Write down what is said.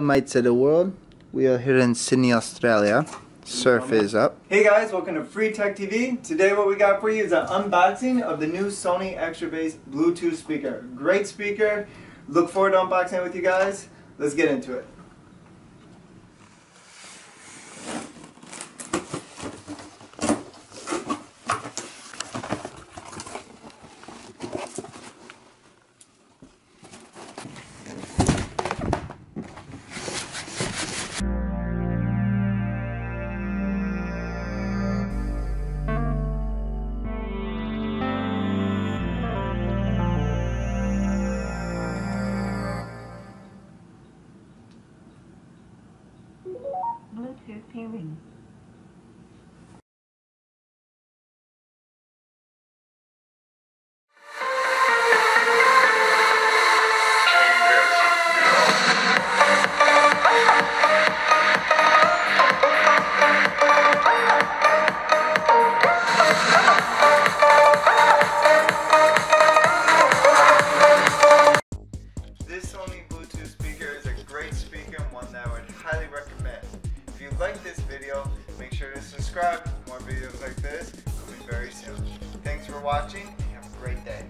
mates of the world. We are here in Sydney, Australia. Surf is up. Hey guys, welcome to Free Tech TV. Today what we got for you is an unboxing of the new Sony Extra Bass Bluetooth speaker. Great speaker. Look forward to unboxing it with you guys. Let's get into it. Bluetooth pairing. This Sony Bluetooth speaker is a great speaker and one that I would highly recommend. If you like this video, make sure to subscribe. More videos like this coming very soon. Thanks for watching and have a great day.